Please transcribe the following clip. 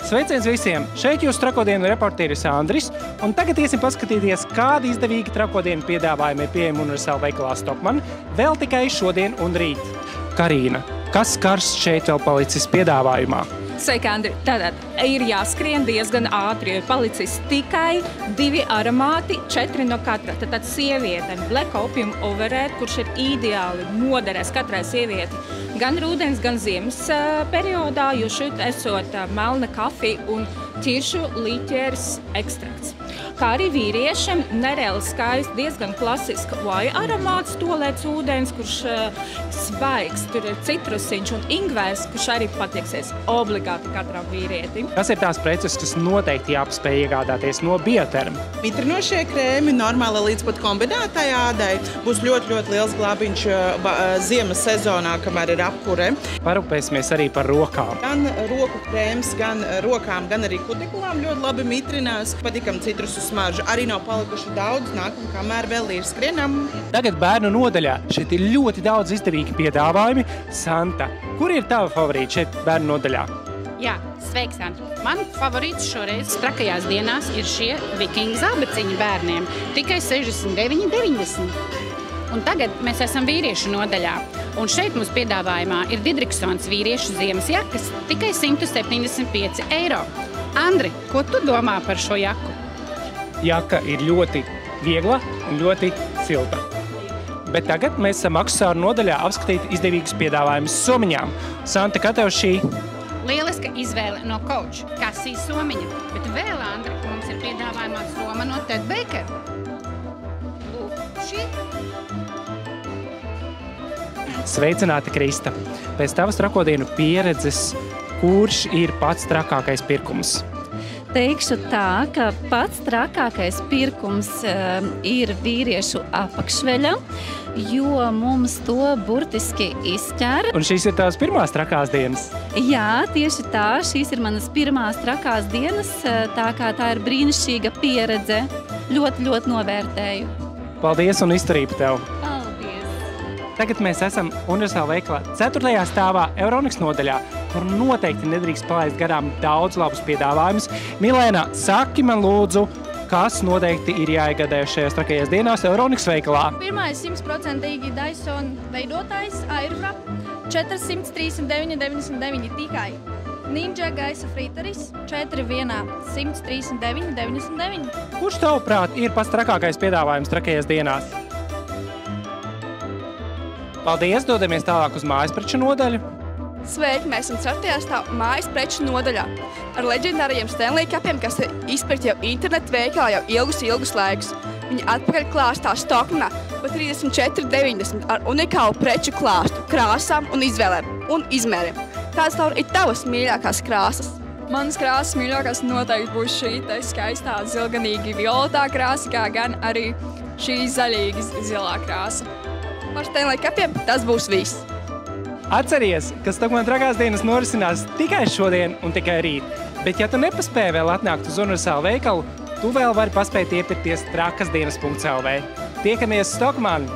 Sveiciens visiem! Šeit jūs Trakodienu reportieris Andris, un tagad iesim paskatīties, kādi izdevīgi Trakodienu piedāvājumi ir pieejami universāla veikalā Stockmann vēl tikai šodien un rīt. Karīna, kas karsts šeit vēl palicis piedāvājumā? Sveiki, Andri! Tātad ir jāskrien diezgan ātri, jo ir palicis tikai 2 aromāti, 4 no katra. Tātad sievietēm Black Opium Overēd, kurš ir ideāli noderēs katrai sievieti gan rudens, gan ziemas periodā, jo šeit esot melna kafija un ķiršu liķeres ekstrakts. Kā arī vīriešiem nereāli skaisti, diezgan klasiska vai aromāts tolēts ūdens, kurš svaigs, tur ir citrusiņš un ingvērs, kurš arī patieksies obligāti katram vīrietim. Kas ir tās preces, kas noteikti jāpaspēj iegādāties no Bioterm? Mitrinošie krēmi, normāli līdz pat kombinētai ādai. Būs ļoti liels glābiņš ziemas sezonā, kamēr ir apkure. Parūpēsimies arī par rokām. Gan roku krēms, gan rokām, gan arī kutikulām ļoti labi mitrinās. Patīkam citrusu smaržu. Arī nav palikuši daudz, nākam, kamēr vēl ir skrienam. Tagad bērnu nodaļā. Šeit ir ļoti daudz izdevīgi piedāvājumi. Santa, kur ir tava favorīta šeit bērnu nodaļā? Jā, sveiks, Andri. Man favorīts šoreiz trakajās dienās ir šie vikingu zābeciņi bērniem. Tikai 69,90. Un tagad mēs esam vīriešu nodaļā. Un šeit mums piedāvājumā ir Didriksons vīriešu ziemas jakas tikai 175 eiro. Andri, ko tu domā par šo jaku? Jaka ir ļoti viegla un ļoti silta. Bet tagad mēs esam aksesuāru nodaļā apskatīt izdevīgus piedāvājumus somiņām. Santa, kā tev šī? Lieliska izvēle no Coach, Cassie somiņa. Bet vēl, Andri, mums ir piedāvājumā soma no Ted Baker. Lūk, šī. Sveicināti, Krista! Pēc tavas Trakodienu pieredzes, kurš ir pats trakākais pirkums? Teikšu tā, ka pats trakākais pirkums ir vīriešu apakšveļa, jo mums to burtiski izķēra. Un šīs ir tavas pirmās trakās dienas? Jā, tieši tā. Šīs ir manas pirmās trakās dienas, tā kā tā ir brīnišķīga pieredze. Ļoti novērtēju. Paldies un izturību tev! Paldies! Tagad mēs esam universāla veikalā 4. stāvā Euroniks nodaļā, kur noteikti nedrīkst palaist garām daudz labus piedāvājumus. Milēna, saki man lūdzu, kas noteikti ir jāiegādē šajās trakajās dienās Euroniks veikalā? Pirmais 100% Dyson veidotājs Airwrap 439,99 tikai. Ninja gaisa friteris 4 vienā 139,99. Kurš tavuprāt ir pats trakākais piedāvājums trakajās dienās? Paldies, dodamies tālāk uz mājaspreču nodaļu. Sveiki, mēs esam 4. stāvā mājas preču nodaļā ar leģendārajiem Stanley kapiem, kas ir izpirkti jau internetu veikalā jau ilgus laikus. Viņi atpakaļ klāstā Stockmannā par 34,90 ar unikālu preču klāstu, krāsām un izvēlēm un izmēriem. Kādas ir tavas mīļākās krāsas? Manas krāsas mīļākās noteikti būs šī skaistā zilganīgi violetā krāsa, kā gan arī šī zaļīgi zilā krāsa. Par Stanley kapiem tas būs viss. Atceries, ka Stockmann trakās dienas norisinās tikai šodien un tikai rīt. Bet ja tu nepaspēji vēl atnākt uz universālu veikalu, tu vēl vari paspēt iepirkties trakasdienas.lv. Tiekamies Stockmann!